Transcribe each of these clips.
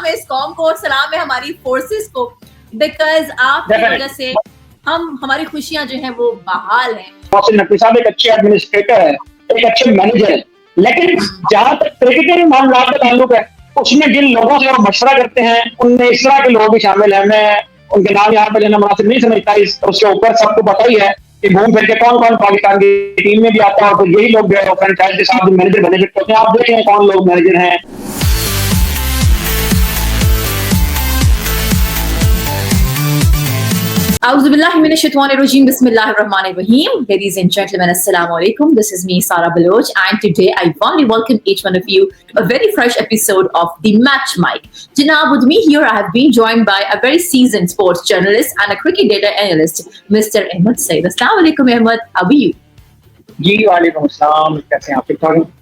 है इस कौम को और सलाम है हमारी फोर्सेस को, बिकॉज आपकी वजह से हम हमारी खुशियां जो है वो बहाल हैं। मोहसिन नकवी साहब एक अच्छे एडमिनिस्ट्रेटर है, एक अच्छे मैनेजर है, लेकिन जहां तक क्रिकेटिंग मामला का ताल्लुक है उसमें जिन लोगों से वो मशवरा करते हैं उनमें इस तरह के लोग भी शामिल हैं। मैं उनके नाम यहाँ पे लेना मुनासिब नहीं समझता, उसके ऊपर सबको पता ही है कि घूम फिर के कौन कौन पाकिस्तान की टीम में भी आता है और फिर यही लोग जो है फ्रेंचाइज के साथ मैनेजर बने फिरते हैं। आप देखें कौन लोग मैनेजर हैं। Auzubillahiminashaitanirrajim. Bismillahirrahmanirrahim. Ladies and gentlemen, Assalamu alaikum. This is me, Sarah Baloch, and today I warmly welcome each one of you to a very fresh episode of The Match Mic. Janab, with me here, I have been joined by a very seasoned sports journalist and a cricket data analyst, Mr. Ahmed Saeed. Assalamu alaikum, Ahmed. How are you? जी वालेकुम अस्सलाम, कैसे हैं आप? ठीक ठाक हैं?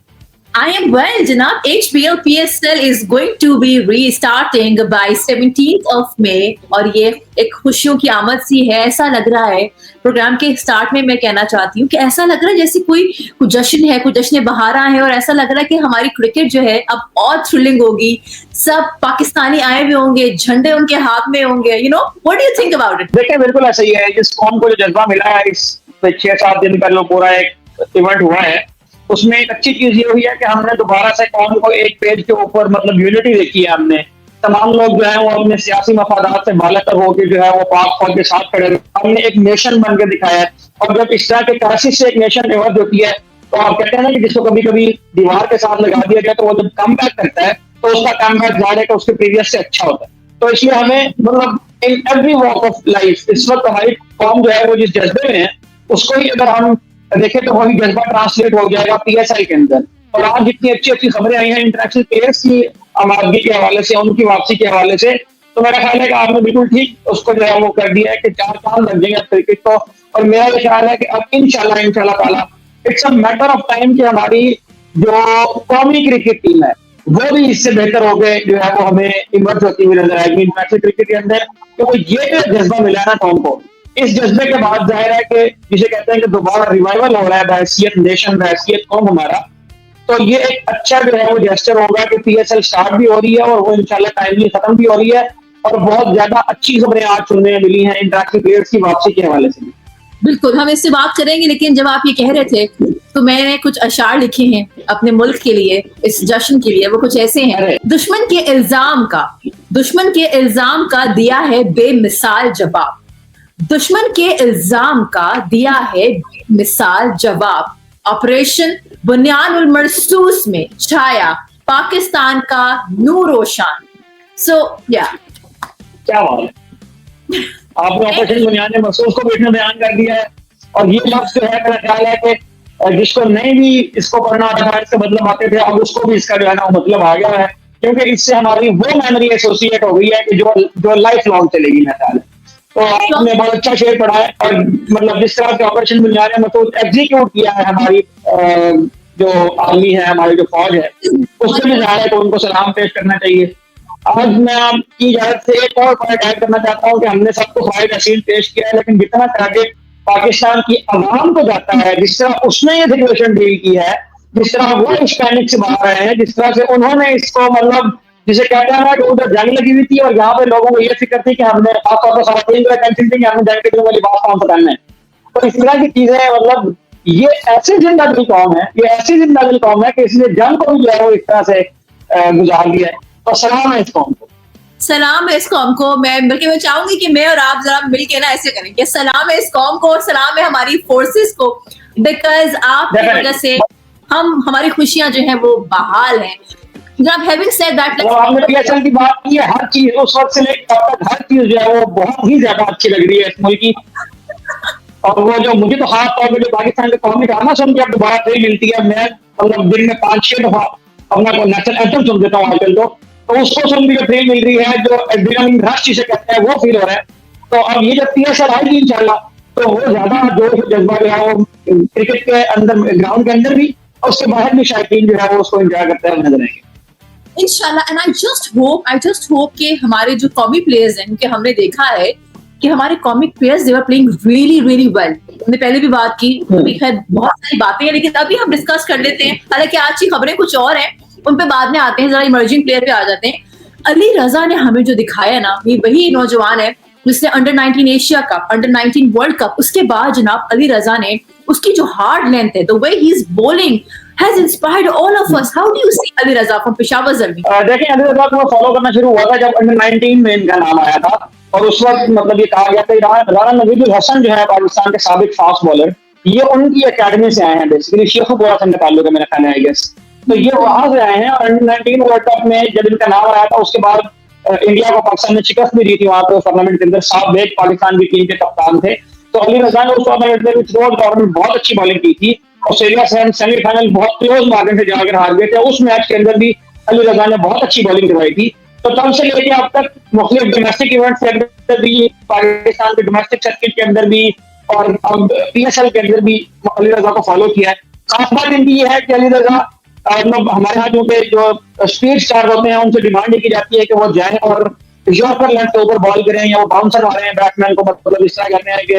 I am well, Janab. HBL PSL is going to be restarting by 17th of May और ये एक खुशियों की आमद सी है, ऐसा लग रहा है। प्रोग्राम के स्टार्ट में मैं कहना चाहती हूँ कि ऐसा लग रहा है जैसे कोई जश्न है, कोई जश्न बहारा है और ऐसा लग रहा है कि हमारी क्रिकेट जो है अब और थ्रिलिंग होगी। सब पाकिस्तानी आए हुए होंगे, झंडे उनके हाथ में होंगे। You know, what do you think about it? देखिए बिल्कुल ऐसा ही है। जिस कौम को जो जज्बा मिला है इस 6-7 दिन पहले पूरा एक इवेंट हुआ है, उसमें एक अच्छी चीज ये हुई है कि हमने दोबारा से कौम को एक पेज के ऊपर मतलब यूनिटी देखी है। हमने तमाम लोग जो है वो अपने सियासी मफादात से बालातर होकर जो है वो पाक फौज के साथ खड़े हुए, हमने एक नेशन बन के दिखाया है। और जब इस तरह के क्राइसिस से एक नेशन इमर्ज होती है तो आप कहते हैं ना कि जिसको कभी कभी दीवार के साथ लगा दिया जाए तो वो जब कम बैक करता है तो उसका कम बैक जाने का उसके प्रीवियस से अच्छा होता है। तो इसलिए हमें मतलब in every walk of life इस वक्त हमारी कौम जो है वो जिस जज्बे में है उसको ही अगर हम देखें तो वही जज्बा ट्रांसलेट हो जाएगा पीएसएल के अंदर। और आज जितनी अच्छी अच्छी खबरें आई हैं इंटरनेशनल प्लेयर्स की आमदनी के हवाले से, उनकी वापसी के हवाले से, तो मेरा ख्याल है कि आपने बिल्कुल ठीक उसको जो है वो कर दिया है कि 4 साल लग जाएंगे क्रिकेट को। और मेरा ये ख्याल है कि अब इंशाल्लाह ताला it's a matter of time कि हमारी जो कौमी क्रिकेट टीम है वो भी इससे बेहतर हो गए जो है वो हमें इमर्ज होती हुई नजर आएगी इंटरनेशनल क्रिकेट के अंदर। क्योंकि ये जो जज्बा मिला है ना कौम को, इस जज्बे के बाद जाहिर है कि जिसे कहते हैं कि दोबारा रिवाइवल हो रहा है बहैसियत नेशन, बहैसियत कौम हमारा, तो ये एक अच्छा जो है वो जेस्चर होगा कि पीएसएल स्टार्ट भी हो रही है और वो इंशाल्लाह टाइमली खत्म भी हो रही है। और बहुत ज्यादा अच्छी खबरें आज सुनने में मिली हैं इंटरनेशनल प्लेयर्स की वापसी के हवाले से। बिल्कुल, हम इससे बात करेंगे, लेकिन जब आप ये कह रहे थे तो मैंने कुछ अशार लिखे हैं अपने मुल्क के लिए, इस जश्न के लिए। वो कुछ ऐसे हैं: दुश्मन के इल्जाम का दिया है बेमिसाल जवाब, दुश्मन के इल्जाम का दिया है मिसाल जवाब, ऑपरेशन बुनियानुल मरसूस में छाया पाकिस्तान का नूर रोशन। सो या क्या बात है, आपने ऑपरेशन बुनियानुल मरसूस को भी इसमें बयान कर दिया है। और ये लफ्ज जो है मेरा ख्याल है कि जिसको नहीं भी इसको पढ़ना था, इससे मतलब आते थे, अब उसको भी इसका जो है ना मतलब आ गया है। क्योंकि इससे हमारी वो मेमोरी एसोसिएट हो गई है कि जो लाइफ लॉन्ग चलेगी मेरा ख्याल है। तो आपने बहुत अच्छा शेर पढ़ा है। और मतलब जिस तरह से ऑपरेशन बुनियानुल मरसूस एग्जीक्यूट किया है हमारी जो आर्मी है, हमारी जो फौज है, उससे भी जाहिर है तो उनको सलाम पेश करना चाहिए। आज मैं आपकी इजाजत से एक और पॉइंट ऐड करना चाहता हूँ कि हमने सबको फाइट असील पेश किया है, लेकिन जितना क्रेडिट पाकिस्तान की अवाम को जाता है, जिस तरह उसने ये सिचुएशन डील की है, जिस तरह वो इस पैनिक से बाहर आए हैं, जिस तरह से उन्होंने इसको मतलब जिसे कहते हैं ना कि उधर जंग लगी हुई थी और यहाँ पे लोगों को ये फिक्र थी कि हमने खासतौर पर हमने जंग के वाली बात कौन सा करना है। तो इस तरह की चीजें मतलब ये ऐसी जिंदा दिल कौम है, ये ऐसी जिंदा दिल कौम है कि इसने जंग को भी जो है वो इस तरह से गुजार दिया है। तो सलाम है इस कौम को, सलाम है इस कौम को। बल्कि मैं चाहूंगी कि मैं और आप जरा मिलके ना ऐसे करें कि सलाम है इस कौम को और सलाम है हमारी फोर्सेस को, बिकॉज आपकी वजह से हम हमारी खुशियां जो है वो बहाल हैं। जब हैविंग सेड दैट, आपने पीएसएल की बात की है, हर चीज उस वक्त से लेकर अब तक हर चीज जो है वो बहुत ही ज्यादा अच्छी लग रही है इस मुल्क की। और वो जो मुझे तो खास तौर पर जो पाकिस्तान के कौमी गाना सुन के अब दोबारा फिर मिलती है, मैं मतलब दिन में 5-6 दफा अपना नेशनल एंथम सुन देता हूँ आजकल तो उसको सुन के फिर मिल रही है, जो एड्रेनलिन रश जिसे कहते हैं वो फील हो रहा है। तो अब ये जब पीएसएल आएगी इंशाल्लाह तो वो ज्यादा जोश जज्बा जो है वो क्रिकेट के अंदर, ग्राउंड के अंदर भी और उसके बाहर भी शायकीन जो है वो उसको एंजॉय करते हुए नजर आएंगे इंशाल्लाह। एंड आई जस्ट होप कि हमारे जो कॉमी प्लेयर्स हैं, कि हमने देखा है कि हमारे comic players they were playing really really well. हमने पहले भी बात की, खैर बहुत सारी बातें हैं, लेकिन अभी हम डिस्कस कर लेते हैं। हालांकि आज की खबरें कुछ और हैं, उन पे बाद में आते हैं, जरा इमर्जिंग प्लेयर पे आ जाते हैं। अली रजा ने हमें जो दिखाया ना, ये वही नौजवान है जिसने under-19 Asia cup, under-19 world cup, उसके बाद जनाब अली रजा ने उसकी जो हार्ड लेंथ है, the way he is bowling has inspired all of us. How do you see Ali Raza from Peshawar Zalmi? देखिए, अली रजा को फॉलो करना शुरू हुआ था जब अंडर-19 में इनका नाम आया था, और उस वक्त मतलब ये कहा गया था राना नवीदुल हसन जो है पाकिस्तान के साबिक फास्ट बॉलर, ये उनकी अकेडमी से आए हैं, बेसिकली शेखुपुरा से ताल्लुक है मेरा ख्याल है, आई गेस। तो ये वहां से आए हैं, और अंडर-19 वर्ल्ड कप में जब इनका नाम आया था उसके बाद इंडिया को पाकिस्तान ने शिकस्त भी दी थी वहां पे टूर्नामेंट के अंदर। साबिक पाकिस्तान की टीम के कप्तान थे, तो अली रजा ने उस टूर्नामेंट में टूर्नामेंट बहुत अच्छी बॉलिंग की थी। ऑस्ट्रेलिया से हम सेमीफाइनल बहुत क्लोज मार्जिन से जाकर हार गए थे, उस मैच के अंदर भी अली रजा ने बहुत अच्छी बॉलिंग करवाई थी। तो तब से लेके अब तक मुख्तलिफ डोमेस्टिक इवेंट्स के अंदर भी, पाकिस्तान के डोमेस्टिक सर्किट के अंदर भी, और अब PSL के अंदर भी अली रजा को फॉलो किया है। खास बात इनकी ये है कि अली रजा मतलब हमारे यहाँ जो स्पीड स्टार होते हैं उनसे डिमांड की जाती है कि वो जाएं और यॉर्कर लेंथ के ऊपर बॉल करें, या वो बाउंसर मारे हैं बैट्समैन को, मतलब इस तरह करते हैं कि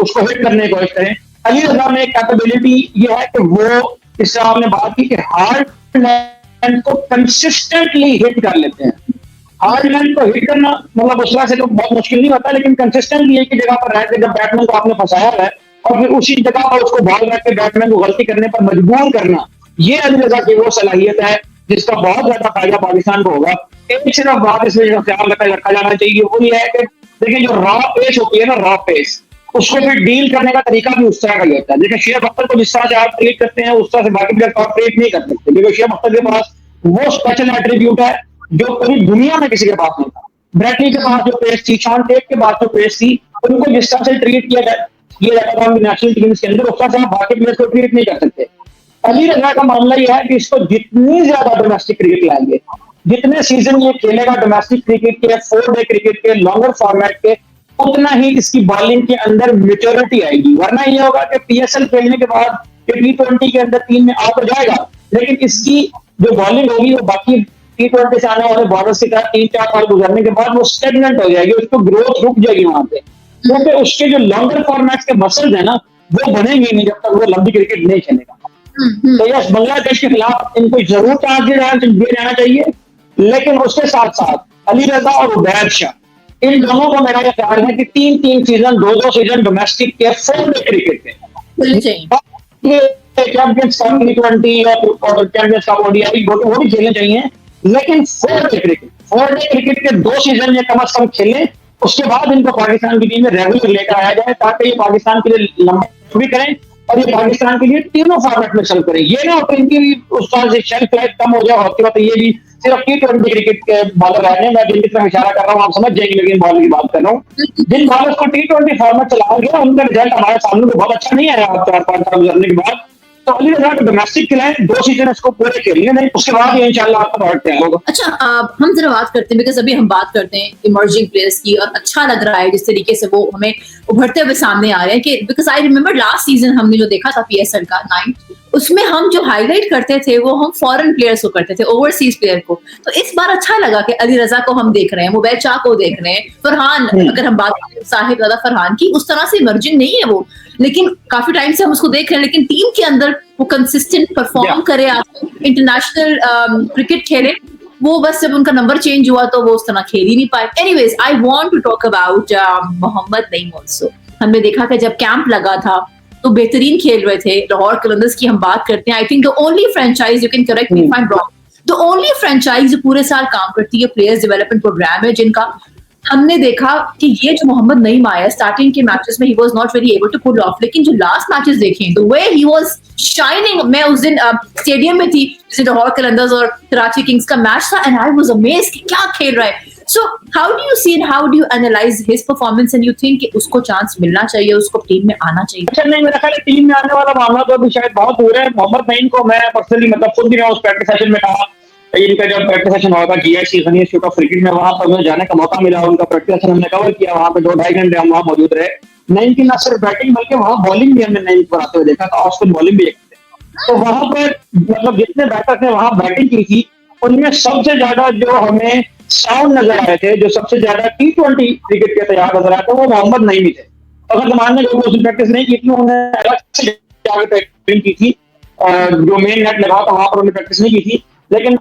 उसको हिट करने की कोशिश करें। अली रजा में कैपेबिलिटी ये है कि वो, इस तरह आपने बात की कि हार्ड लेंथ को कंसिस्टेंटली हिट कर लेते हैं। हार्ड लेंथ को हिट करना मतलब उस तरह से तो बहुत मुश्किल नहीं होता, लेकिन कंसिस्टेंटली एक ही जगह पर रह के जब बैट्समैन को आपने फंसाया है और फिर उसी जगह पर उसको बॉल रख के बैट्समैन को गलती करने पर मजबूर करना, ये अली रजा की वो सलाहियत है जिसका बहुत ज्यादा फायदा पाकिस्तान को होगा। एक सिर्फ बात इसमें जो ख्याल रखा जाना चाहिए वो ये है कि देखिए, जो रॉ पेस होती है ना, रॉ पेस, उसको फिर डील करने का तरीका भी उस तरह का ही होता है। देखिए, शुएब अख्तर को जिस तरह से आप ट्रीट करते हैं उस तरह से बाकी प्लेयर को आप ट्रीट नहीं कर सकते, क्योंकि शुएब अख्तर के पास वो स्पेशल एट्रीब्यूट है जो कभी दुनिया में किसी के पास नहीं था। ब्रैटली के पास जो पेस थी, शॉन टेप के पास जो पेस थी, उनको जिस तरह से ट्रीट किया जाता था उनकी नेशनल टीम के अंदर, उस तरह से आप बाकी प्लेयर्स को ट्रीट नहीं कर सकते। अली रजा का मामला यह है कि इसको जितनी ज्यादा डोमेस्टिक क्रिकेट लाएंगे, जितने सीजन ये खेलेगा डोमेस्टिक क्रिकेट के, 4 डे क्रिकेट के, लॉन्गर फॉर्मेट के, उतना ही इसकी बॉलिंग के अंदर मेच्योरिटी आएगी। वरना ये होगा कि PSL खेलने के बाद T20 के अंदर टीम में आ तो जाएगा, लेकिन इसकी जो बॉलिंग होगी वो बाकी T20 से आने वाले बॉलर्स की तरह 3-4 साल गुजरने के बाद वो स्टेगनेंट हो जाएगी, उसको ग्रोथ रुक जाएगी वहां पे, क्योंकि उसके जो लॉन्गर फॉर्मेट के मसल्स है ना, वो बनेंगे नहीं जब तक वो लंबी क्रिकेट नहीं खेलेगा। तो यस, बांग्लादेश के खिलाफ इनको जरूर चांस दिया जाना चाहिए, लेकिन उसके साथ साथ अली रजा और उबैद शाह, इन दोनों को मेरा यह ख्याल है कि 3-3 सीजन, 2-2 सीजन डोमेस्टिक के 4 डे क्रिकेट के चैंपियंस कप T20 और चैंपियंस कप ODI वो भी खेलने चाहिए, लेकिन 4 डे क्रिकेट के 2 सीजन ये कम से कम खेलें। उसके बाद इनको पाकिस्तान की टीम में रेगुलर लेकर आया जाए, ताकि ये पाकिस्तान के लिए लंबा भी करें और ये पाकिस्तान के लिए तीनों फॉर्मेट में चल करें। ये ना हो इनकी भी उस तरह से शेल्फ लाइफ कम हो जाए होती है, तो ये भी सिर्फ T20 क्रिकेट के बॉलर रह गए। मैं जिनकी तरफ इशारा कर रहा हूँ आप समझ जाएंगे, लेकिन बॉलर की बात कर रहा हूँ। जिन बॉलर्स को T20 फॉर्मेट चलाया गया उनका रिजल्ट हमारे सामने बहुत अच्छा नहीं आया 4-5 साल गुजरने के बाद। तो अली रजा को डोमेस्टिक खिलाएं, 2 सीजन इसको पूरे खेलिए, नहीं उसके बाद ये इंशाल्लाह आपका प्रोडक्ट तैयार होगा। अच्छा, हम जरा बात करते हैं, बिकॉज अभी हम बात करते हैं इमर्जिंग प्लेयर्स की, और अच्छा लग रहा है जिस तरीके से वो हमें उभरते हुए सामने आ रहे हैं। कि because I remember last season हमने जो देखा था PSL का 9, उसमें हम जो हाईलाइट करते थे वो हम फॉरेन प्लेयर्स को करते थे, ओवरसीज प्लेयर को। तो इस बार अच्छा लगा कि अली रजा को हम देख रहे हैं, मुबैद शाह को देख रहे हैं, फरहान, अगर हम बात करें साहिब रजा फरहान की, उस तरह से इमर्जिंग नहीं है वो, लेकिन काफी टाइम से हम उसको देख रहे हैं, लेकिन टीम के अंदर वो कंसिस्टेंट परफॉर्म करे, इंटरनेशनल क्रिकेट खेले। वो बस जब उनका नंबर चेंज हुआ तो वो उस तरह खेल ही नहीं पाए। Anyways, I want to talk about Mohammad Naeem also. हमने देखा कि जब कैंप लगा था तो बेहतरीन खेल रहे थे। लाहौर कलंदर्स की हम बात करते हैं, I think the only franchise, you can correct me if I am wrong, the only franchise जो पूरे साल काम करती है, प्लेयर्स डेवलपमेंट प्रोग्राम है जिनका हमने देखा कि ये जो मोहम्मद नईम आया स्टार्टिंग के मैचेस में he was not very able to pull off, लेकिन जो लास्ट मैचेस देखे the way he was shining. मैं उस दिन स्टेडियम में थी जिसे लाहौर कलंदर्स और कराची किंग्स का मैच था, एंड आई वाज अमेज्ड कि क्या खेल रहा है। So how do you see and how do you analyze his performance and you think कि उसको चांस मिलना चाहिए, उसको टीम में आना चाहिए? अच्छा, नहीं, मेरा ख्याल है टीम में आने वाला मामला तो अभी शायद बहुत दूर है। मोहम्मद नईम को मैं पर्सनली मतलब खुद भी मैं उस प्रैक्टिस सेशन में कहा, इनका जब प्रैक्टिस सेशन हुआ था GIC Ghani institute of cricket में, वहां पर मुझे जाने का मौका मिला, उनका प्रैक्टिस सेशन हमने कवर किया, वहां पे 2-2.5 घंटे हम वहां मौजूद रहे। नईम की न सिर्फ बैटिंग बल्कि वहां बॉलिंग भी हमने नईम पर आते हुए देखा था, ऑस्पिन बॉलिंग भी देखते। तो वहां पर मतलब जितने बैटर्स ने वहां बैटिंग की थी उनमें सबसे ज्यादा जो हमें साउंड नजर आए थे, जो सबसे ज्यादा T20 क्रिकेट के तैयार नजर आए थे, वो मोहम्मद नईम ही थे। अगर जमान ने उसने प्रैक्टिस नहीं की थी, उन्होंने अलग से जाकर प्रैक्टिस की थी, जो मेन नेट लगा था वहां पर उन्होंने प्रैक्टिस नहीं की थी, लेकिन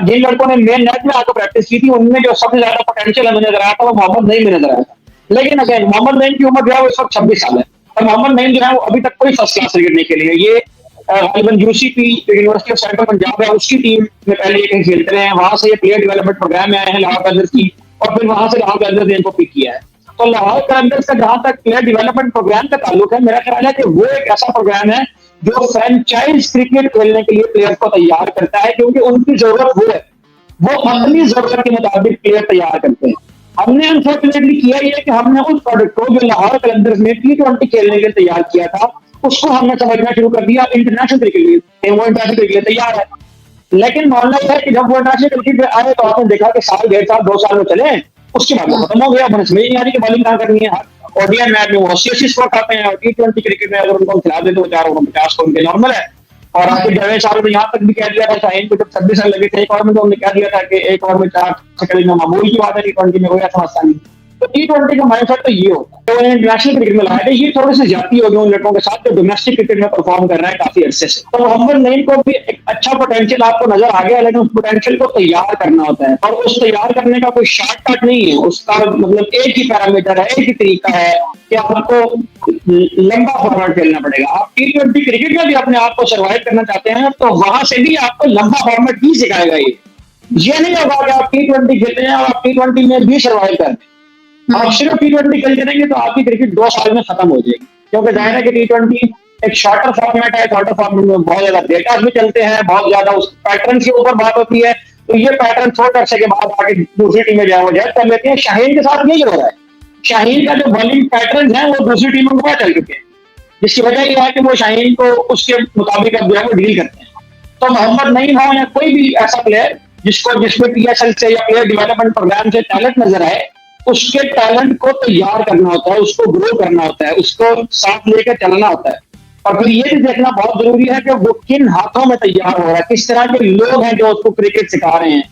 जिन लड़कों ने मेन नेट में आकर प्रैक्टिस की थी उनमें जो सबसे ज्यादा पोटेंशियल हमें नजर आया था वो मोहम्मद नईम में नजर आया था। लेकिन अगेन मोहम्मद नईम की उम्र जो है वो इस वक्त 26 साल है और मोहम्मद नईम जो है वो अभी तक कोई फर्स्ट क्लास क्रिकेट नहीं खेली है। ये गालिबन UCP university of central Punjab है उसकी टीम में पहले ये कहीं खेलते रहे हैं, वहां से ये प्लेयर डेवलपमेंट प्रोग्राम में आए हैं लाहौर कलंदर्स की, और फिर वहां से लाहौर कलंदर्स ने इनको पिक किया है। तो लाहौर कलंदर्स का जहां तक प्लेयर डेवलपमेंट प्रोग्राम का ताल्लुक है, मेरा ख्याल है कि वो एक ऐसा प्रोग्राम है जो फ्रेंचाइज क्रिकेट खेलने के लिए प्लेयर को तैयार करता है, क्योंकि उनकी जरूरत वो है, वो अपनी जरूरत के मुताबिक प्लेयर तैयार करते हैं। हमने अनफॉर्चुनेटली किया ये कि हमने उस प्रोडक्ट को जो लाहौर कलंदर्स ने T20 खेलने के लिए तैयार किया था उसको हमने समझना शुरू कर दिया इंटरनेशनल क्रिकेट लिए, वो इंटरनेशनल क्रिकेट लिए तैयार है। लेकिन मामला यह है कि जब वो इंटरनेशनल क्रिकेट में आए तो आपने देखा कि साल 1.5 साल 2 साल में चले, उसके बाद वो खत्म हो गया, समझ नहीं आ रही कि बॉलिंग कहाँ करनी है। ओडीआई मैच में वो 80 स्कोर खाते हैं और T20 क्रिकेट में अगर उनको खिला दे तो 450 स्कोर उनके नॉर्मल है। और आपके जवेद साहब ने यहाँ तक भी कह दिया था शाहीन को जब 26 साल लगे थे एक ओवर में, तो उन्होंने कह दिया था कि एक ओवर में 4 छक्के मामूल की बात है T20 में, कोई समझता नहीं। तो T20 का माइंडसेट तो ये होता है, तो इंटरनेशनल क्रिकेट में लाया था। ये थोड़ी सी ज्यादा हो गई उन लड़कों के साथ जो डोमेस्टिक क्रिकेट में परफॉर्म कर रहा है काफी अरसे से। तो मोहम्मद नईम को भी एक अच्छा पोटेंशियल आपको नजर आ गया, लेकिन उस पोटेंशियल को तैयार करना होता है और उस तैयार करने का कोई शॉर्टकट नहीं है। उसका मतलब एक ही पैरामीटर है, एक ही तरीका है कि आपको लंबा फॉर्मेट खेलना पड़ेगा। आप T20 क्रिकेट में भी अपने आप को सर्वाइव करना चाहते हैं तो वहां से भी आपको लंबा फॉर्मेट ही सिखाएगा। ये नहीं होगा कि आप T20 खेलते हैं और आप T20 में भी सर्वाइव करते हैं। आप सिर्फ T20 खेल करेंगे तो आपकी क्रिकेट 2 साल में खत्म हो जाएगी, क्योंकि जाहिर है कि T20 एक शॉर्टर फॉर्मेट है। शॉर्टर फॉर्मेट में बहुत ज्यादा डेटा भी चलते हैं, बहुत ज्यादा उस पैटर्न के ऊपर बात होती है। तो ये पैटर्न थोड़े अरसे के बाद आगे दूसरी टीमें जो है वो जज कर लेते हैं। शाहीन के साथ यही हो रहा है, शाहीन का जो बॉलिंग पैटर्न है वो दूसरी टीमों को पता चल चुके हैं, जिसकी वजह यह है कि वो शाहीन को उसके मुताबिक अब जो है वो डील करते हैं। तो मोहम्मद नईम हो या कोई भी ऐसा प्लेयर जिसमें PSL से या प्लेयर डेवलपमेंट प्रोग्राम से टैलेंट नजर आए, उसके टैलेंट को तैयार करना होता है, उसको ग्रो करना होता है, उसको साथ लेकर चलना होता है। और फिर ये भी देखना बहुत जरूरी है कि वो किन हाथों में तैयार हो रहा है, किस तरह के लोग हैं जो उसको क्रिकेट सिखा रहे हैं।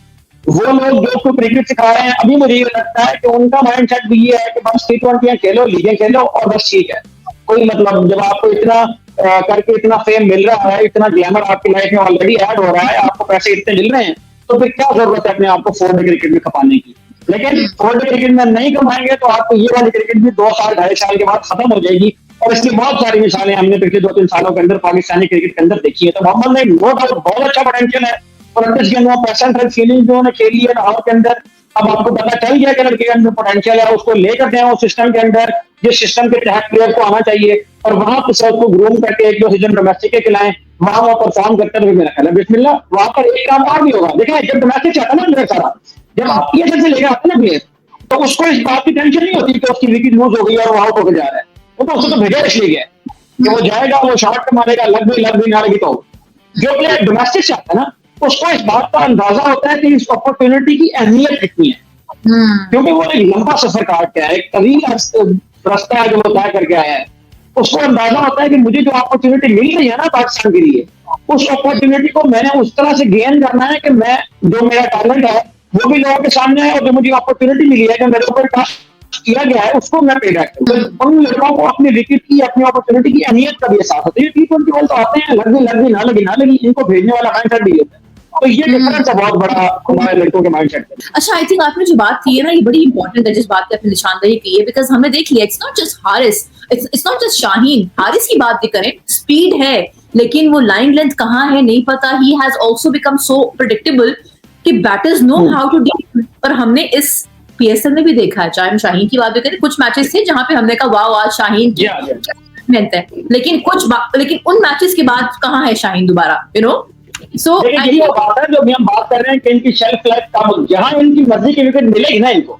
वो लोग जो उसको क्रिकेट सिखा रहे हैं, अभी मुझे ये लगता है कि उनका माइंडसेट भी ये है कि बस T20 खेलो, लीगें खेलो और बस ठीक है। कोई मतलब जब आपको इतना करके इतना फेम मिल रहा है, इतना ग्लैमर आपकी लाइफ में ऑलरेडी ऐड हो रहा है, आपको पैसे इतने मिल रहे हैं, तो फिर क्या जरूरत है अपने आपको 4 क्रिकेट में खपाने की। लेकिन 4 क्रिकेट में नहीं कमाएंगे तो आपको ये वाली क्रिकेट भी 2 साल 2.5 साल के बाद खत्म हो जाएगी। और इसकी बहुत सारी मिसालें हमने पिछले 2-3 सालों के अंदर पाकिस्तानी क्रिकेट के अंदर देखी है। तो मोहम्मद ने नो डाउट बहुत अच्छा पोटेंशियल है, प्रैक्टिस के अंदर पैशन फीलिंग जो उन्होंने खेली है लाहौर के अंदर। अब आपको पता चल गया कि लड़के के अंदर पोटेंशियल है, उसको लेकर जाए उस सिस्टम के अंदर जिस सिस्टम के तहत प्लेयर को आना चाहिए, और वहां पर उसको ग्रूम करके 1-2 सीजन डोमेस्टिक के खिलाएं, वहां वो परफॉर्म करते हुए मेरा ख्याल है बिस्मिल्लाह वहां पर एक काम और भी होगा। देखिए जब डोमेस्टिक चाहता ना प्लेयर सारा, जब आप PSL से लेकर आते ना प्लेयर, तो उसको इस बात की टेंशन नहीं होती कि उसकी विकेट लूज हो गई और वो आउट होकर जा रहा है। वो तो उसको तो भेजा इसलिए गया कि वो जाएगा, वो शॉट मारेगा, लग भी ना लगी तो। जो प्लेयर डोमेस्टिक से आता है ना, उसको इस बात का अंदाजा होता है कि इस अपॉर्चुनिटी की अहमियत कितनी है, क्योंकि वो एक लंबा सफर काट के आया, एक तवील रास्ता जो वो तय करके आया है। उसको अंदाजा होता है कि मुझे जो अपॉर्चुनिटी मिल रही है ना पाकिस्तान के लिए, उस अपॉर्चुनिटी को मैंने उस तरह से गेन करना है कि मैं जो मेरा टैलेंट है वो भी लोगों के सामने है, और जो मुझे अपॉर्चुनिटी मिली है, जो मेरे ऊपर टास्क किया गया है, उसको मैं पे बैक करूं। उन लड़कों को अपनी विकेट की, अपनी अपॉर्चुनिटी की अहमियत का भी एहसास होता है। T20 वाले तो आते हैं लगी ना लगी, इनको भेजने वाला माइंडसेट भी होता है। तो ये डिफरेंस है बहुत बड़ा हमारे लड़कों के माइंडसेट में। अच्छा, आई थिंक आपने जो बात की है ना, ये बड़ी इंपॉर्टेंट है जिस बात की आपने निशानदेही की है, बिकॉज हमने देख लिया it's not just Haris, it's not just Shaheen. Haris की बात भी करें, स्पीड है, लेकिन वो लाइन लेंथ कहाँ है नहीं पता। He has also become so predictable कि batters know how to deal. पर हमने इस PSL में भी देखा है, चाहे हम शाहीन की बात भी करें, कुछ मैचेस थे जहां पे हमने कहा वाह आज शाहीन की मेहनत है, लेकिन उन मैचेस के बाद कहाँ है शाहीन दोबारा, यू नो। सो यही बात है जो भी हम बात कर रहे हैं कि इनकी शेल्फ लाइफ कम, जहां इनकी मर्जी की विकेट मिलेगी ना इनको,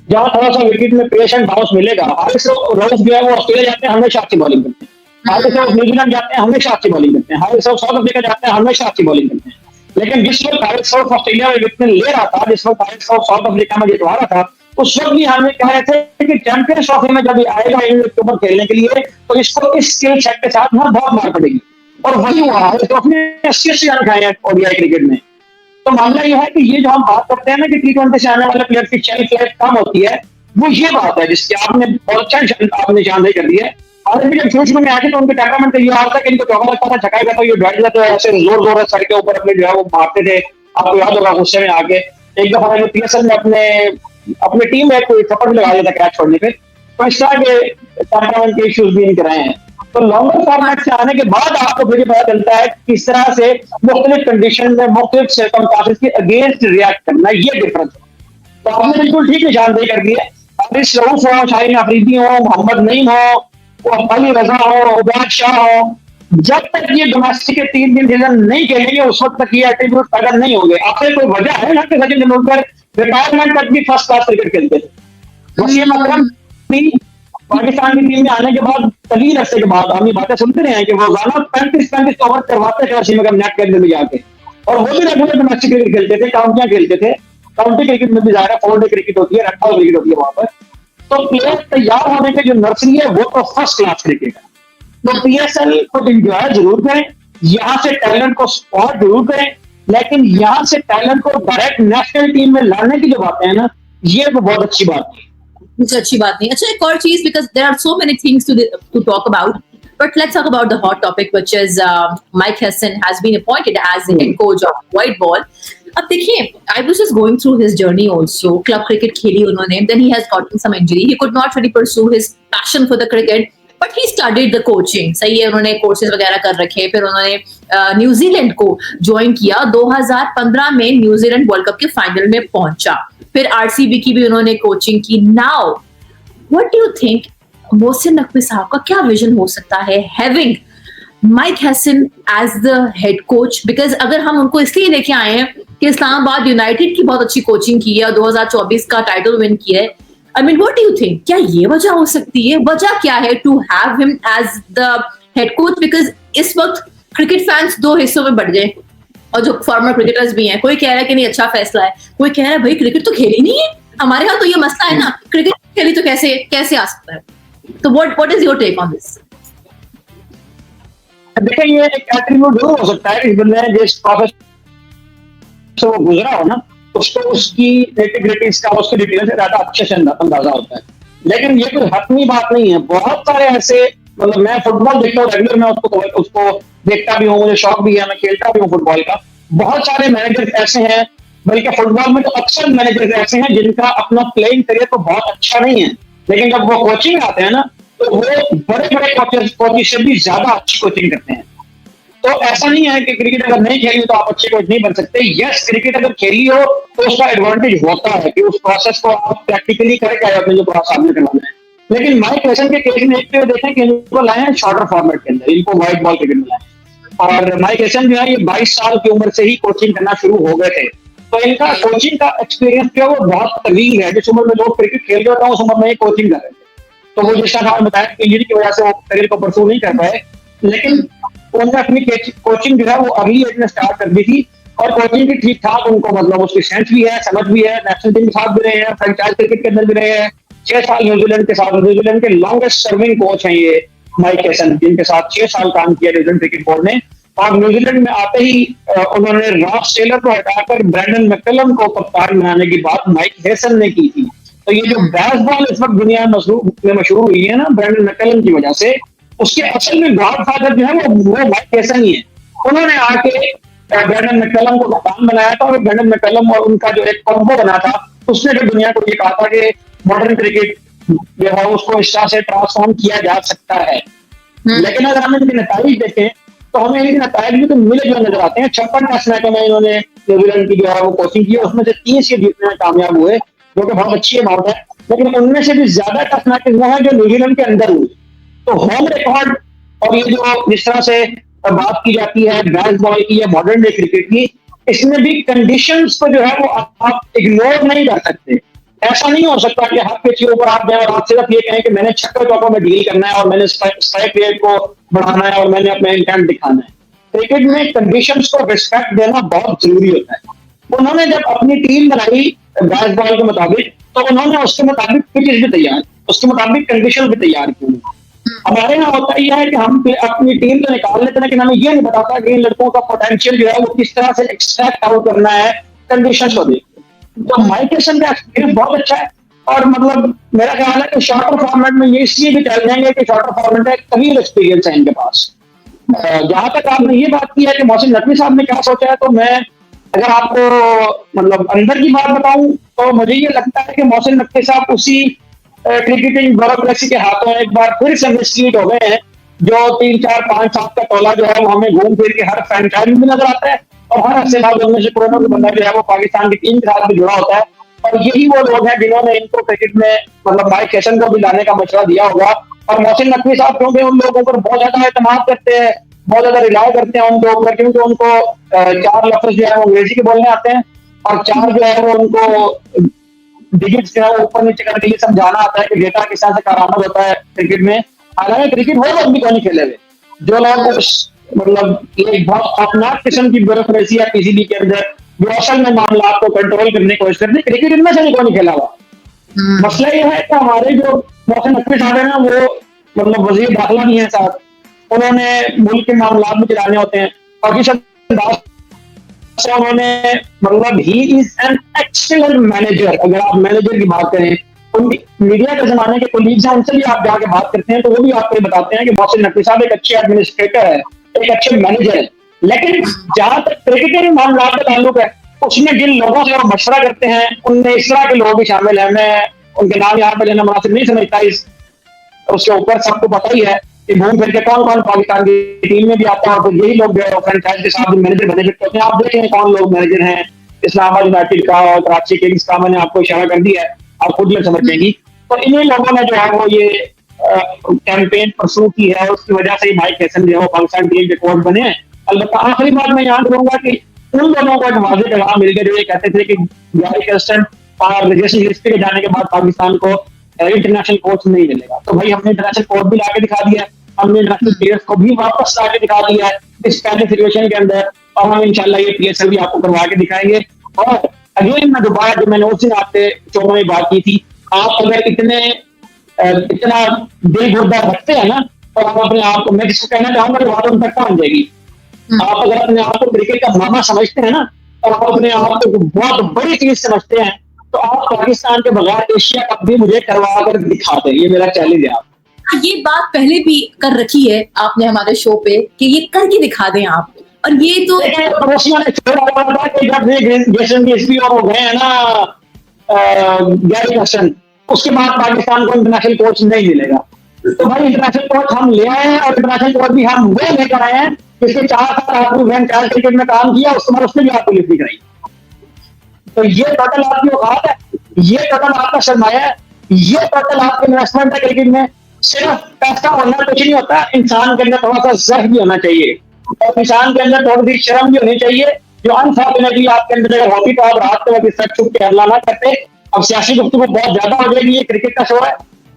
जहां थोड़ा सा विकेट में पेशेंट बाउंस मिलेगा। हारिस रोज जो है वो ऑस्ट्रेलिया जाते हैं, हमेशा अच्छी बॉलिंग करते हैं। हारिस न्यूजीलैंड जाते हैं, हमेशा अच्छी बॉलिंग करते हैं। हारिस साउथ अफ्रीका जाते हैं, हमेशा अच्छी बॉलिंग करते हैं। लेकिन जिस वक्त हारिस ऑस्ट्रेलिया में विकेट ले रहा था, जिस वक्त हारिस साउथ अफ्रीका में जितवा रहा था, उस वक्त भी हमें कह रहे थे कि चैंपियंस ट्रॉफी में जब आएगा अक्टूबर खेलने के लिए तो इसको इस स्किल सेट के साथ ना बहुत मार पड़ेगी। और वही हुआ है, तो अपने 80 रन खाए हैं ODI क्रिकेट में। तो मामला यह है कि ये जो हम बात करते हैं ना कि T20 से आने वाले प्लेयर की शेल्फ लाइफ कम होती है, वो ये बात है जिसकी आपने बहुत अच्छा आपने निशानदेही कर दी है। और जब शुरू में आके तो उनके टेम्परामेंट का ये हाल था कि इनको चौका लगता था, छकाएगा तो ये बैठ जाते हैं ऐसे जोर जोर सर के ऊपर अपने जो है वो मारते थे, आपको याद होगा गुस्से में आके एक दफा मैंने पीएसएल में अपने टीम में कोई थप्पड़ लगा दिया था कैच छोड़ने पे, तो इस तरह के टेम्परामेंट के इश्यूज भी इनके रहे हैं। तो लॉन्गर फॉर्मेट से आने के बाद आपको फिर पता चलता है किस तरह से मुख्तलिफ कंडीशन में मुख्तलिफ सर्कमस्टेंसेस के अगेंस्ट रिएक्ट करना, ये डिफरेंस है। तो आपने बिल्कुल ठीक निशानदेही कर दी है। हरीश रऊफ हो, शाहीन अफरीदी हो, मोहम्मद नईम हो, अली रजा हो, उबैद शाह हो, जब तक ये डोमेस्टिक के 3 दिन सीजन नहीं खेलेंगे उस वक्त तक ये एट्रीब्यूट पैदा नहीं होंगे। आपसे कोई वजह है ना कि सचिन तेंदुलकर रिटायरमेंट तक भी फर्स्ट क्लास क्रिकेट खेलते थे। वसीम अकरम भी पाकिस्तान की टीम में आने के बाद तवील अरसे के बाद हम ये बातें सुनते रहे हैं कि वो रोजाना 35-35 ओवर करवाते थे वसीम अकरम नेट के अंदर में जाके, और वो भी रेगुलर डोमेस्टिक क्रिकेट खेलते थे, काउंटियां खेलते थे। काउंटी क्रिकेट में भी जा रहा है, 4 डे क्रिकेट होती है, रेड बॉल क्रिकेट होती है वहां पर। तो प्लेयर तैयार होने की जो नर्सरी है वो तो फर्स्ट क्लास क्रिकेट है। तो पीएसएल को इंजॉय जरूर करें, यहाँ से टैलेंट को स्पॉट जरूर करें, लेकिन यहाँ से टैलेंट को डायरेक्ट नेशनल टीम में लाने की जो बातें हैं ना, ये तो बहुत अच्छी बात है। कुछ अच्छी बात नहीं। अच्छा, एक और चीज, because there are so many things to talk about, but let's talk about the hot topic, which is Mike Hesson has been appointed as the head coach of white ball. अब देखिए, I was just going through his journey also. Club cricket खेली उन्होंने, then he has gotten some injury. He could not really pursue his passion for the cricket, but he studied the coaching. सही है, उन्होंने courses वगैरह कर रखे, फिर उन्होंने न्यूजीलैंड को ज्वाइन किया। 2015 में न्यूजीलैंड वर्ल्ड कप के फाइनल में पहुंचा, फिर आरसीबी की भी उन्होंने कोचिंग की। Now what do you think Mohsin Naqvi साहब का क्या विजन हो सकता है having Mike Hesson as the head coach? Because अगर हम उनको इसलिए लेके आए हैं कि इस्लामाबाद यूनाइटेड की बहुत अच्छी कोचिंग की है, 2024 का टाइटल विन किया है, I mean what do you think, क्या ये वजह हो सकती है? वजह क्या है to have him as the head coach? Because इस वक्त क्रिकेट फैंस 2 हिस्सों में बढ़ गए, और जो फॉर्मर क्रिकेटर्स भी हैं, कोई कह रहा है कि नहीं अच्छा फैसला है, कोई कह रहा है भाई क्रिकेट तो खेली नहीं है, हमारे यहाँ तो ये मसला है ना, क्रिकेट खेली तो कैसे आ सकता है? तो what is your take on this? देखिए, ये एक एट्रीब्यूट जरूर हो सकता है कि इस बंदे ने जिस प्रोसेस से वो गुजरा हो ना, उसको उसकी इंटीग्रिटीज का, उसकी डिटेल से ज्यादा अच्छे से अंदाजा होता है। लेकिन ये कोई हतमी बात नहीं है। बहुत सारे ऐसे, मतलब मैं फुटबॉल देखता हूँ रेगुलर, मैं उसको देखता भी हूँ, मुझे शौक भी है, मैं खेलता भी हूँ फुटबॉल का। बहुत सारे मैनेजर ऐसे हैं, बल्कि फुटबॉल में तो अक्सर मैनेजर ऐसे हैं जिनका अपना प्लेइंग करियर तो बहुत अच्छा नहीं है, लेकिन जब वो कोचिंग आते हैं ना, तो वो बड़े बड़े कोचेस से भी ज्यादा अच्छी कोचिंग करते हैं। तो ऐसा नहीं है कि क्रिकेट अगर नहीं खेली तो आप अच्छे कोच नहीं बन सकते। यस, क्रिकेट अगर खेली हो तो उसका एडवांटेज होता है कि उस प्रोसेस को आप प्रैक्टिकली करके आए अपने जो प्रोसेस आपने करवाना है। लेकिन माइक हैसन के केस में एक तो देखें कि इनको लाए हैं शॉर्टर फॉर्मेट के अंदर, इनको व्हाइट बॉल क्रिकेट में लाए, और माइक हैसन जो है ये 22 साल की उम्र से ही कोचिंग करना शुरू हो गए थे। तो इनका कोचिंग का एक्सपीरियंस जो है वो बहुत तवील है। जिस उम्र में लोग क्रिकेट खेल रहे होते हैं उस उम्र में कोचिंग कर रहे थे। तो वो जिस तरह बताया इंजरी की वजह से वो करियर को परसू नहीं कर पाए, लेकिन उन्होंने अपनी कोचिंग जो है वो अर्ली एज में स्टार्ट कर दी थी, और कोचिंग भी ठीक ठाक उनको, मतलब उसकी सेंस भी है, समझ भी है, नेशनल टीम के साथ भी रहे हैं, फ्रेंचाइज क्रिकेट के अंदर भी रहे हैं, 6 साल न्यूजीलैंड के साथ, न्यूजीलैंड के लॉन्गेस्ट सर्विंग कोच हैं ये माइक हैसन, जिनके साथ 6 साल काम किया न्यूजीलैंड क्रिकेट बोर्ड ने। और न्यूजीलैंड में आते ही उन्होंने रॉस टेलर को हटाकर ब्रैंडन मैकलम को कप्तान बनाने की बात माइक हैसन ने की थी। तो ये जो बेसबॉल इस वक्त दुनिया में मशहूर हुई है ना ब्रैंडन मैकलम की वजह से, उसके असल में गॉडफादर जो है वो माइक हैसन ही है। उन्होंने आके ब्रैंडन मैकलम को कप्तान बनाया था, और ब्रैंडन मैकलम और उनका जो एक कॉम्बो बना था, उसने जो दुनिया को ये कहा था कि मॉडर्न क्रिकेट जो है उसको इस तरह से ट्रांसफॉर्म किया जा सकता है। लेकिन अगर हम इनके नतीजे देखें तो हमें इनके नतीजे भी तो मिले जो नजर आते हैं। 56 टेस्ट मैचों में इन्होंने न्यूजीलैंड की जो है वो कोचिंग की, उसमें से 30 से जीतने में कामयाब हुए, जो कि बहुत अच्छी अमाउंट है। लेकिन उनमें से भी ज्यादा टेस्ट मैचेस वो हैं जो न्यूजीलैंड के अंदर हुए। तो होम रिकॉर्ड और ये जो जिस तरह से बात की जाती है बेसबॉल की या मॉडर्न डे क्रिकेट की, इसमें भी कंडीशंस को जो है वो आप इग्नोर नहीं कर सकते। ऐसा नहीं हो सकता कि हाथ के ऊपर आप जाए और आप सिर्फ ये कहें कि मैंने छक्के चौकों में डील करना है और मैंने स्ट्राइक रेट को बढ़ाना है और मैंने अपना इंटेंट दिखाना है। क्रिकेट में कंडीशंस को रिस्पेक्ट देना बहुत जरूरी होता है। उन्होंने जब अपनी टीम बनाई बेसबॉल के मुताबिक, तो उन्होंने उसके मुताबिक पिचेस भी तैयार, उसके मुताबिक कंडीशन भी तैयार की। हमारे यहाँ होता यह है कि हम अपनी टीम तो निकाल लेते हैं, लेकिन हमें यह नहीं बताता कि इन लड़कों का पोटेंशियल जो है वो किस तरह से एक्सट्रैक्ट आउट करना है कंडीशन को देख। तो माइक हैसन का एक्सपीरियंस बहुत अच्छा है, और मतलब मेरा ख्याल है कि शॉर्टर फॉर्मेट में ये इसलिए भी चल जाएंगे कि शॉर्टर फॉर्मेट है, तवील एक्सपीरियंस है इनके पास। जहां तक आपने ये बात की है कि मोहसिन नकवी साहब ने क्या सोचा है, तो मैं अगर आपको मतलब अंदर की बात बताऊं तो मुझे ये लगता है कि मोहसिन नकवी साहब उसी क्रिकेटिंग ब्यूरोक्रेसी के हाथों एक बार फिर से मिसलीड हो गए हैं, जो 3 4 5 7 का टोला जो है वो हमें घूम फिर के हर फ्रेंचाइज में नजर आता है, और हर अस्से बाद उनमें से कोई ना कोई बंदा जो है वो पाकिस्तान की टीम के साथ भी जुड़ा होता है। और यही वो लोग हैं जिन्होंने इनको क्रिकेट में मतलब माइक हेसन को भी लाने का मशवरा दिया होगा। और मोहसिन नकवी साहब क्योंकि उन लोगों पर बहुत ज्यादा एतमाद करते हैं, बहुत ज्यादा रिलाय करते हैं उनके ऊपर, क्योंकि उनको 4 लफ्ज जो है वो अंग्रेजी के बोलने आते हैं, और 4 जो है वो उनको डिजिट्स जो है वो ऊपर नीचे करके ये समझाना आता है कि डेटा किस तरह से कारआमद होता है क्रिकेट में। हालांकि क्रिकेट वो लोग भी कौन खेले हुए जो लोग मतलब ये बहुत खौफनाक किस्म की ब्यूरोक्रेसी है पीसीबी के अंदर, जो असल में मामला को कंट्रोल करने की कोशिश करते हैं, क्रिकेट इनमें से नहीं कौन खेला हुआ। मसला ये है कि हमारे जो मोहसिन नकवी साहब है ना, वो मतलब वजीर दाखिला भी है साहब, उन्होंने मुल्क के मामला भी चलाने होते हैं, और जिस अंदाज से उन्होंने मतलब he is an excellent manager. अगर आप मैनेजर की बात करें, उनकी मीडिया के जमाने के कोलीग्स हैं, उनसे भी आप जाके बात करते हैं तो वो भी आपको ये बताते हैं कि मोहसिन नकवी साहब एक अच्छे एडमिनिस्ट्रेटर है, एक अच्छे मैनेजर है। लेकिन जहां तक क्रिकेटिंग मामला का ताल्लुक है, उसमें जिन लोगों से वो मशवरा करते हैं उनमें इस तरह के लोग भी शामिल हैं। मैं उनके नाम यहाँ पे लेना मुनासिब नहीं समझता, इस उसके ऊपर सबको पता ही है कि घूम फिर के कौन कौन पाकिस्तान की टीम में भी आता है, और यही लोग फ्रेंचाइज के साथ मैनेजर बने फिरते हैं। आप देखें कौन लोग मैनेजर हैं इस्लामाबाद यूनाइटेड का और कराची किंग्स का, मैंने आपको इशारा कर दिया है, आप खुद में समझ लेंगी। तो इन्हीं लोगों ने जो है वो ये कैंपेन परसू की है, उसकी वजह से माइक हेसन जो है वो पाकिस्तान टीम के कोच बने हैं। अलबत्ता आखिरी बात मैं यहाँ करूंगा कि उन लोगों को एक वाज़ेह पैगाम मिल गया जो ये कहते थे कि गैरी कर्स्टन और रजिस्ट्री हिस्ट्री के जाने के बाद पाकिस्तान को इंटरनेशनल कोच नहीं मिलेगा। तो भाई हमने इंटरनेशनल कोच भी लाके दिखा दिया है, हमने इंटरनेशनल प्लेयर्स को भी वापस लाके दिखा दिया है इस पहले सिचुएशन के अंदर, और हम इंशाल्लाह ये पीएसएल भी आपको करवा के दिखाएंगे। और अगेन मैं दोबारा जो मैंने उस दिन आपसे शो में बात की थी, आप अगर इतना दिल गुर्दा रखते हैं ना, तो आप अपने आप को, मैं जिसको कहना चाहूंगा बात उन तक पहुंच जाएगी। आप अगर अपने आप को क्रिकेट का मामा समझते हैं ना, और आप अपने आप को बहुत बड़ी चीज समझते हैं, तो आप पाकिस्तान के बगैर एशिया कप भी मुझे करवा कर दिखा दें, ये मेरा चैलेंज है। आप ये बात पहले भी कर रखी है आपने हमारे शो पे कि ये करके दिखा दें आप, और ये तो हो गए हैं ना गैरी कर्स्टन, उसके बाद पाकिस्तान को इंटरनेशनल कोच नहीं मिलेगा। तो भाई इंटरनेशनल कोच हम ले आए हैं, और इंटरनेशनल कोच भी हम वो लेकर आए हैं जिसके 4 साल आपको फ्रेंचाइज क्रिकेट में काम किया, उसके बाद उसने भी आपको लिफ्ट कराई। तो ये टोटल आपकी औकात है, ये टोटल आपका सरमाया है, ये टोटल आपके इन्वेस्टमेंट है क्रिकेट में। सिर्फ पैसा होना कुछ नहीं होता, इंसान के अंदर थोड़ा सा ज़हन भी होना चाहिए, और इंसान के अंदर थोड़ी सी शर्म भी होनी चाहिए, जो अनफॉर्चुनेटली आपके अंदर अगर होती तो आप रात को कभी सच छुप के हल्ला ना करते। अब सियासी गुफ्तगू बहुत ज्यादा हो जाएगी, ये क्रिकेट का शो है,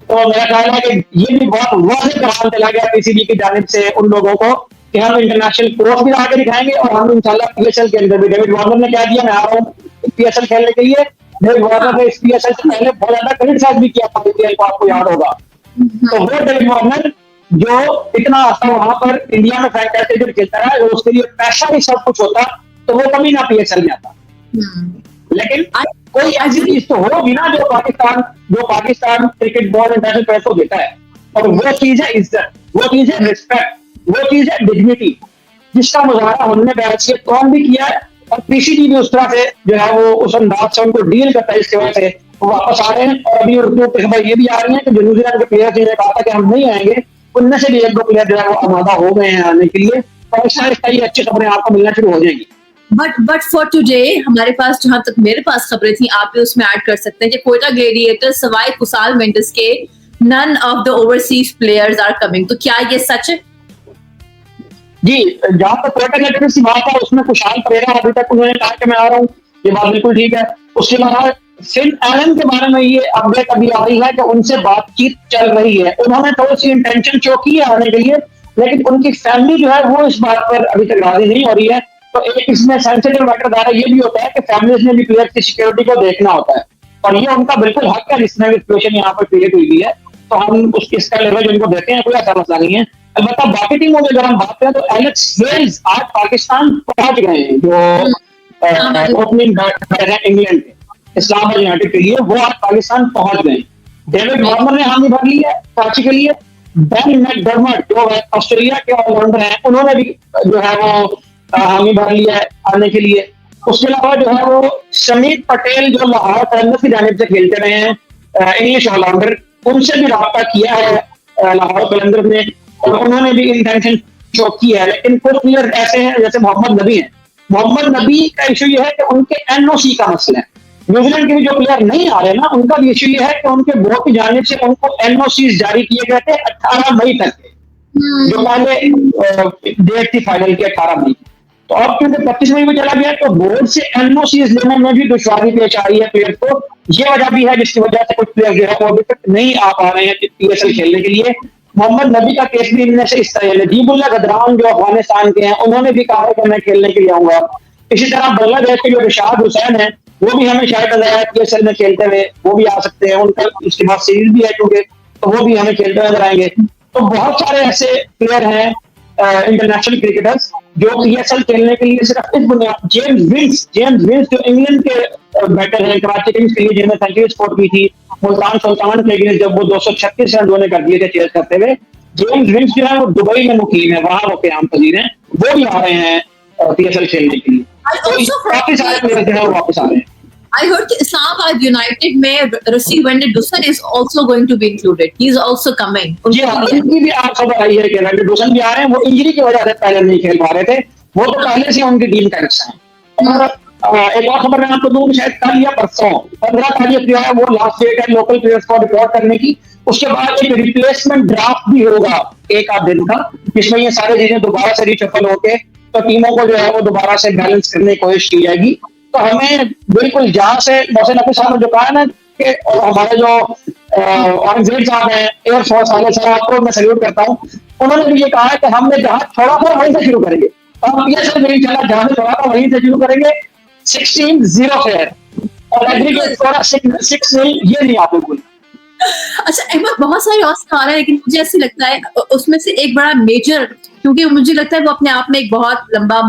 तो मेरा ख्याल है कि ये भी बहुत वाज़ेह पैगाम चला गया पीसीबी की जानिब से उन लोगों को कि हम इंटरनेशनल कोच भी आके दिखाएंगे, और हम इंशाल्लाह पीएसएल के अंदर भी। डेविड वार्नर ने क्या किया, मैं आ रहा हूँ पीएसएल खेलने के लिए, डेविड वार्नर ने इस पीएसएल से पहले बहुत ज्यादा क्रिटिसाइज भी किया पीएसएल को, आपको याद होगा। तो वो डेविड वार्नर जो इतना वहां पर इंडिया में फ्रैंचाइज क्रिकेट खेलता रहा, उसके लिए पैसा भी सब कुछ होता, तो वो कभी ना पीएसएल में आता। लेकिन कोई ऐसी चीज तो होगी ना जो Pakistan cricket board international press को देता है, और वो चीज है इज्जत, वो चीज है रिस्पेक्ट, वो चीज है डिग्निटी, जिसका मुजाहरा हमने बैशियत कौन भी किया है। और पीसीबी भी उस तरह से जो है वो उस अंदाज से उनको डील करता है, इसके वजह से वो वापस आ रहे हैं। और अभी खबर ये भी आ रही है कि जो न्यूजीलैंड के प्लेयर जिन्होंने कहा था कि हम नहीं आएंगे, उनमें से भी 1-2 प्लेयर जो है वो आमादा हो गए हैं आने के लिए, और ऐसा ये अच्छी खबरें आपको मिलना शुरू हो जाएंगी। बट फॉर टुडे हमारे पास, जहां तक मेरे पास खबरें थी, आप भी उसमें ऐड कर सकते हैं कि कोयटा ग्लेडिएटर्स सवाई कुसाल मेंडिस के none of the overseas players are coming. तो क्या ये सच है? जी, जहां तक कोयटा ग्लेडिएटर्स की बात है, उसमें कुशाल परेरा अभी तक उन्होंने कहा कि मैं आ रहा हूँ, ये बात बिल्कुल ठीक है। उसके बाद फिल एलन के बारे में ये अपडेट अभी आ रही है कि उनसे बातचीत चल रही है, उन्होंने थोड़ी सी इंटेंशन शो की है आने के लिए, लेकिन उनकी फैमिली जो है वो इस बात पर अभी तक राजी नहीं हो रही है। तो एक इसमें सेंसिटिव मैटर द्वारा ये भी होता है कि फैमिलीज ने भी प्लेयर्स की सिक्योरिटी को देखना होता है, और ये उनका बिल्कुल हक है जिसमें सिचुएशन यहाँ पर क्रिएट हुई है। तो हम इसका लेवल उनको देते हैं, कोई ऐसा मसला नहीं है। अलबत्ता बाकी टीमों की अगर हम बात करें तो एलेक्स हेल्स आज पाकिस्तान पहुंच गए हैं, जो ओपनिंग बैटर है इंग्लैंड के इस्लामाबाद यूनाइटेड के लिए, वो आज पाकिस्तान पहुंच गए। डेविड वार्नर ने हामी भर ली है कराची के लिए। बेन मैकडर्मट जो ऑस्ट्रेलिया के ऑलराउंडर हैं, उन्होंने भी जो है वो हामी भर लिया है आने के लिए। उसके अलावा जो है वो शमीत पटेल जो लाहौर कलंदर्स की जानिब से खेलते रहे हैं, इंग्लिश ऑलराउंडर, उनसे भी रब्ता किया है लाहौर कलंदर्स ने, और उन्होंने भी इंटेंशन शो की है। लेकिन कुछ प्लेयर ऐसे हैं जैसे मोहम्मद नबी है, मोहम्मद नबी का इशू ये है कि उनके एनओसी का मसला है। न्यूजीलैंड के भी जो प्लेयर नहीं आ रहे ना, उनका भी इशू ये है कि उनके बोर्ड की जानिब से उनको एनओसी जारी किए गए थे 18 मई तक के, जो पहले डेट थी फाइनल की 18 मई। तो अब क्योंकि 25 मई में चला गया तो बोर्ड से एनओसी लेने में भी दुश्वारी पेश आ रही है प्लेयर को। ये वजह भी है जिसकी वजह से कुछ प्लेयर जो है वो अभी तक नहीं आ पा रहे हैं पीएसएल खेलने के लिए। मोहम्मद नबी का केस भी इनमें से इस तरह है। नजीबुल्लाह गदरान जो अफगानिस्तान के हैं, उन्होंने भी कहा है कि मैं खेलने के लिए आऊंगा। इसी तरह बांग्लादेश के जो रिशाद हुसैन है, वो भी हमें शायद नजर आया पीएसएल में खेलते हुए, वो भी आ सकते हैं। उनका इसके बाद सीरीज भी है क्योंकि, तो वो भी हमें खेलते नजर आएंगे। तो बहुत सारे ऐसे प्लेयर हैं इंटरनेशनल क्रिकेटर्स जो पीएसएल खेलने के लिए सिर्फ इस बुनियाद, जेम्स विंस जो इंग्लैंड के बैटर हैं, कराची किंग्स के लिए जिन्होंने सेंचुरी स्कोर की थी मुल्तान सुल्तान के अगेंस्ट, जब वो 236 रन उन्होंने कर दिए थे चेस करते हुए। जेम्स विंस जो है वो दुबई में मुकीम है, वहां वो क्याम पजीर हैं, वो भी आ रहे हैं पीएसएल खेलने के लिए। तो काफी सारे प्लेयर जो है वो वापस आ रहे हैं। I heard that Islamabad United में Rasheed Dusan is also going to be included. He is also coming. जी हाँ, उनकी भी आप खबर आई है कि वेंडी डुसन भी आ रहे हैं। वो इंजरी की वजह से पहले नहीं खेल पा रहे थे, वो तो पहले से उनकी टीम का हिस्सा है। और एक और खबर मैं आपको दूं, शायद कल या परसों 15 तारीख जो है वो लास्ट डेट है लोकल प्लेयर्स को रिपोर्ट करने की। उसके बाद एक रिप्लेसमेंट ड्राफ्ट भी होगा एक आध दिन का, जिसमें ये सारी चीजें दोबारा से रिशफल होके तो टीमों को जो है वो दोबारा से बैलेंस करने की कोशिश की जाएगी। तो हमें बिल्कुल जहां से मोहसिन नकवी साहब ने जो कहा ना कि, और हमारे जो औरंगजेब साहब हैं एयरफोर्स वाले साहब, आपको मैं सैल्यूट करता हूँ, उन्होंने भी ये कहा है कि हमने जहां छोड़ा था वहीं से शुरू करेंगे। हम ये सब नहीं चला, जहां से छोड़ा था वहीं से शुरू करेंगे। 16-0 से है और एग्रीगेट स्कोर 6-0, ये नहीं आप बिल्कुल। अच्छा अहमद, बहुत सारे और सवाल है, लेकिन मुझे ऐसे लगता है उसमें से एक बड़ा मेजर, क्योंकि मुझे लगता है वो अपने आप में एक बहुत लंबा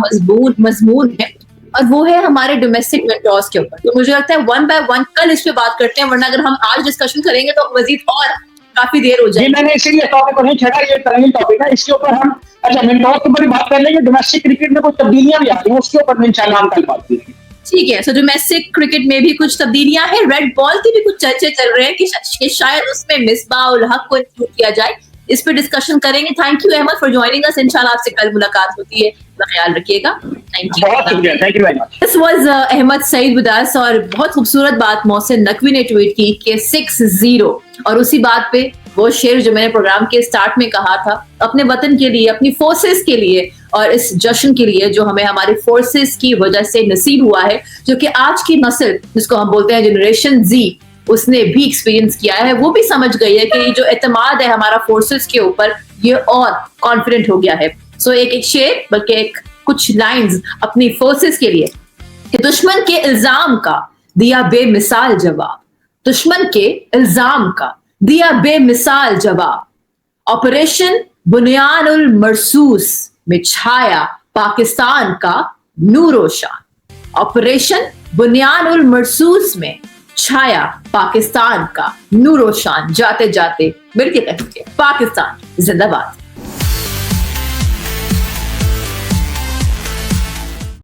मजमून है, और वो है हमारे डोमेस्टिक विंडोज के ऊपर। तो मुझे लगता है वन बाय वन कल इस पे बात करते हैं, वरना अगर हम आज डिस्कशन करेंगे तो मजीद और काफी देर हो जाएगी। मैंने इसीलिए टॉपिक को नहीं छेड़ा, ये तरंगी टॉपिक है, इसके ऊपर हम अच्छा विंडोज के ऊपर बात कर लेंगे। डोमेस्टिक क्रिकेट में कुछ तब्दीलियां भी आ रही हैं, उसके ऊपर इंशाल्लाह हम कल बात करेंगे। ठीक है, सो डोमेस्टिक क्रिकेट में भी कुछ तब्दीलियां हैं। रेड बॉल की भी कुछ चर्चे चल रहे हैं कि शायद उसमें मिसबाह उल हक को इंक्लूड किया जाए। इस पे डिस्कशन करेंगे। Thank you Ahmad for joining us. इंशाल्लाह आपसे कल मुलाकात होती है, अपना ख्याल रखिएगा। थैंक यू, बहुत शुक्रिया, thank you very much. This was Ahmad Saeed with us, और बहुत खूबसूरत बात मोहसिन नकवी ने ट्वीट की कि 6-0, और उसी बात पे वो शेर जो मैंने प्रोग्राम के स्टार्ट में कहा था, अपने वतन के लिए, अपनी फोर्सेस के लिए और इस जश्न के लिए जो हमें हमारी फोर्सेस की वजह से नसीब हुआ है, जो कि आज की नस्ल जिसको हम बोलते हैं जनरेशन जी, उसने भी एक्सपीरियंस किया है। वो भी समझ गई है कि जो एतमाद है हमारा फोर्सेस के ऊपर, ये और कॉन्फिडेंट हो गया है। सो एक शेर, बल्कि एक कुछ लाइंस अपनी फोर्सेस के लिए कि दुश्मन के इल्जाम का दिया बेमिसाल जवाब, दुश्मन के इल्जाम का दिया बेमिसाल जवाब, ऑपरेशन बुनियान उल मरसूस में छाया पाकिस्तान का नूरो शान, ऑपरेशन बुनियान उल मरसूस में छाया पाकिस्तान का नूरो शान। जाते जाते मिलके कहेंगे पाकिस्तान जिंदाबाद।